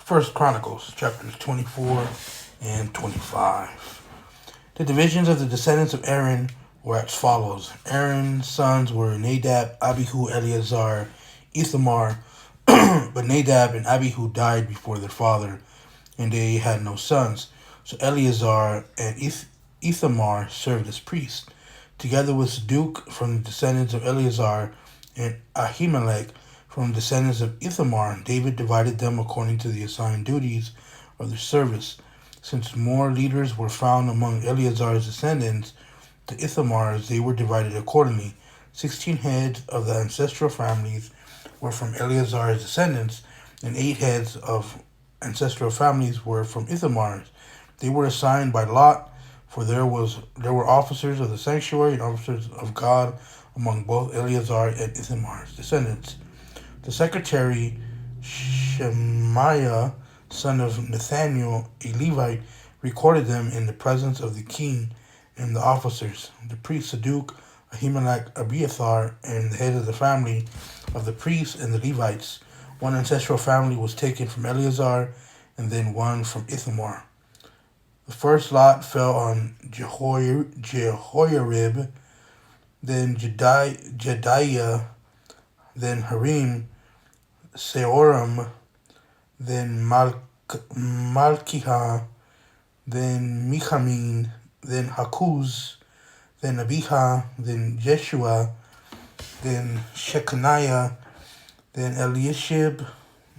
First Chronicles, chapters 24 and 25. The divisions of the descendants of Aaron were as follows. Aaron's sons were Nadab, Abihu, Eleazar, Ithamar, but Nadab and Abihu died before their father, and they had no sons. So Eleazar and Ithamar served as priests. Together with Zadok from the descendants of Eleazar and Ahimelech from the descendants of Ithamar, David divided them according to the assigned duties of their service. Since more leaders were found among Eleazar's descendants, the Ithamars, they were divided accordingly. 16 heads of the ancestral families were from Eleazar's descendants, and 8 heads of ancestral families were from Ithamar's. They were assigned by lot, for there were officers of the sanctuary and officers of God among both Eleazar and Ithamar's descendants. The secretary, Shemaiah, son of Nathaniel, a Levite, recorded them in the presence of the king and the officers. The priests Zadok, Ahimelech, Abiathar, and the head of the family of the priests and the Levites. One ancestral family was taken from Eleazar, and then one from Ithamar. The first lot fell on Jehoiarib, then Jediah, then Harim, Seoram, then Malkihah, then Michamin, then Hakuz, then Abihah, then Jeshua, then Shechaniah, then Eliashib,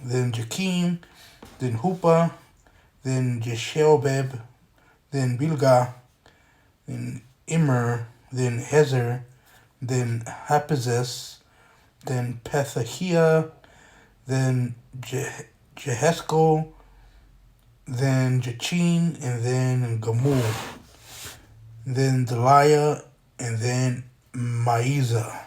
then Jakim, then Huppah, then Jeshelbeb, then Bilgah, then Immer, then Hezer, then Hapizes, then Pethahiah, then Jeheskel, then Jachin, and then Gamul, then Deliah, and then Maizah.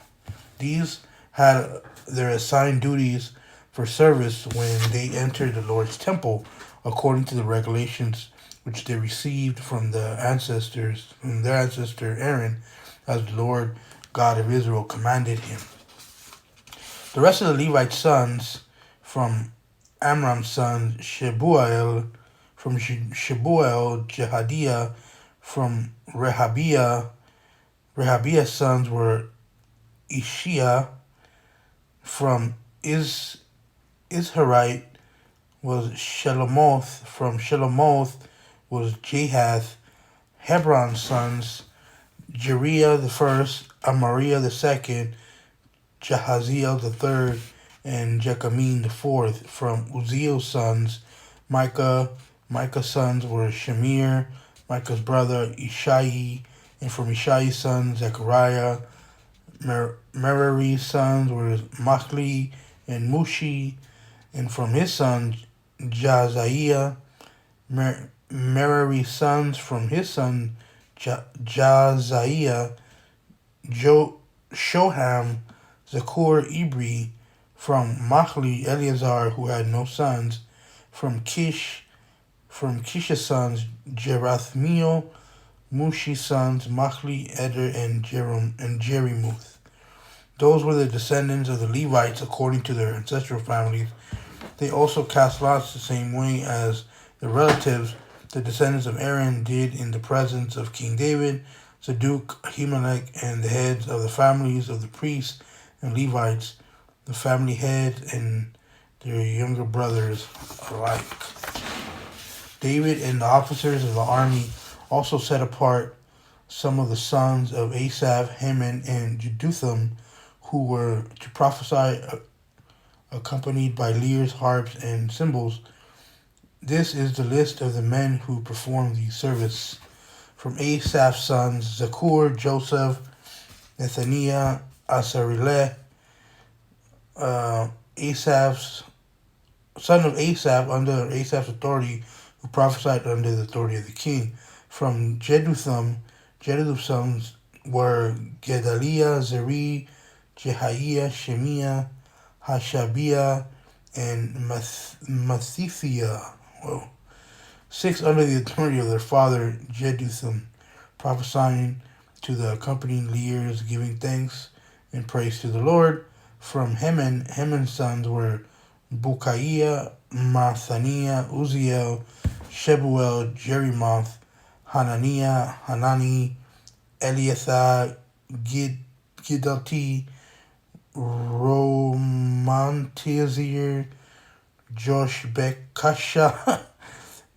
These had their assigned duties for service when they entered the Lord's temple, according to the regulations which they received from their ancestor Aaron, as the Lord God of Israel commanded him. The rest of the Levite sons, from Amram's son Shebuel, from Shebuel, Jehadiah, from Rehabiah. Rehabiah's sons were Ishiah, from Isharite was Shelomoth, from Shelomoth was Jahath. Hebron's sons, Jeriah the first, Amariah the second, Jahaziel the third, and Jekamin the fourth. From Uzziel's sons, Micah. Micah's sons were Shemir, Micah's brother Ishai, and from Ishai's sons, Zechariah. Merari's sons were Machli and Mushi, and from his son Jazaiah. Merari's sons, from his son Jazaiah, Shoham, Zakur, Ibri. From Machli, Eleazar, who had no sons. From Kish's sons, Jerathmeel. Mushi's sons, Machli, Eder, and Jerimuth. Those were the descendants of the Levites according to their ancestral families. They also cast lots the same way as the relatives, the descendants of Aaron, did in the presence of King David, Zadok, Ahimelech, and the heads of the families of the priests and Levites, the family heads and their younger brothers alike. David and the officers of the army also set apart some of the sons of Asaph, Heman, and Jeduthun, who were to prophesy, accompanied by lyres, harps, and cymbals. This is the list of the men who performed the service. From Asaph's sons, Zakur, Joseph, Nethaniah, Asarileh, Asaph's son of Asaph, under Asaph's authority, who prophesied under the authority of the king. From Jeduthun's sons were Gedaliah, Zeri, Jehiah, Shemiah, Hashabiah, and Mathithiah. 6 under the authority of their father Jeduthun, prophesying to the accompanying lyres, giving thanks and praise to the Lord. From Heman's sons were Bukiah, Mathaniah, Uziel, Shebuel, Jerimoth, Hananiah, Hanani, Eliathah, Gidalti, Romantizir, Josh Bekasha,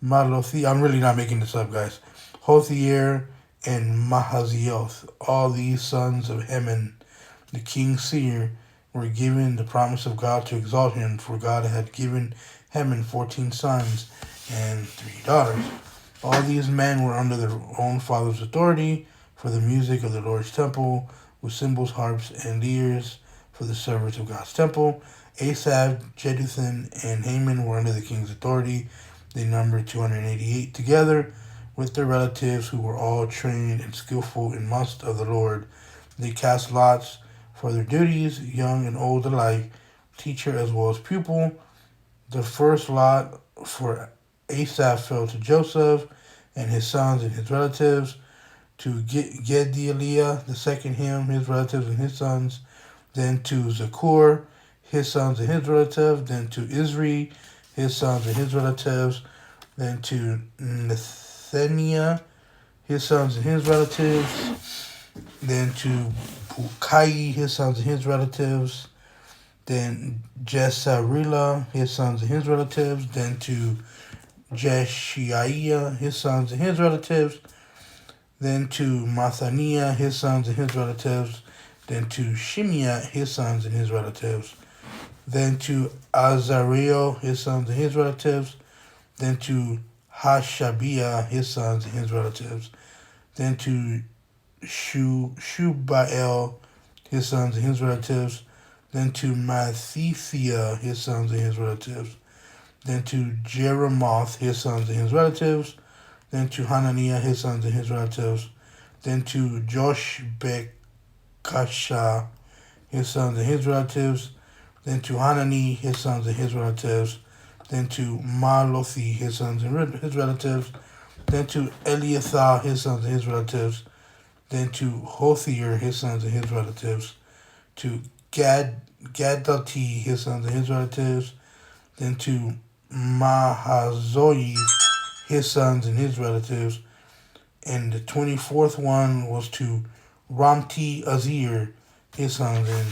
Malothi. I'm really not making this up, guys. Hothier and Mahazioth. All these sons of Heman, the king's seer, were given the promise of God to exalt him, for God had given Heman 14 sons and 3 daughters. All these men were under their own father's authority for the music of the Lord's temple, with cymbals, harps, and lyres for the service of God's temple. Asaph, Jeduthun, and Haman were under the king's authority. They numbered 288 together with their relatives, who were all trained and skillful in most of the Lord. They cast lots for their duties, young and old alike, teacher as well as pupil. The first lot for Asaph fell to Joseph and his sons and his relatives, to Gedaliah, the second him, his relatives and his sons, then to Zakur, his sons and his relatives, then to Isri, his sons and his relatives, then to Nethaniah, his sons and his relatives, then to Bukai, his sons and his relatives, then Jesarela, his sons and his relatives, then to Jeshiah, his sons and his relatives, then to Mathaniah, his sons and his relatives, then to Shimeah, his sons and his relatives, then to Azareel, his sons and his relatives, then to Hashabiah, his sons and his relatives, then to Shubael, his sons and his relatives, then to Mathithiah, his sons and his relatives, then to Jeremoth, his sons and his relatives, then to Hananiah, his sons and his relatives, then to Josh Bekasha, his sons and his relatives, then to Hanani, his sons and his relatives, then to Malothi, his sons and his relatives, then to Eliathah, his sons and his relatives, then to Hothier, his sons and his relatives, to Gadalti, his sons and his relatives, then to Mahazoi, his sons and his relatives, and the 24th one was to Ramti Azir, his sons and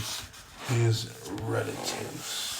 his relatives.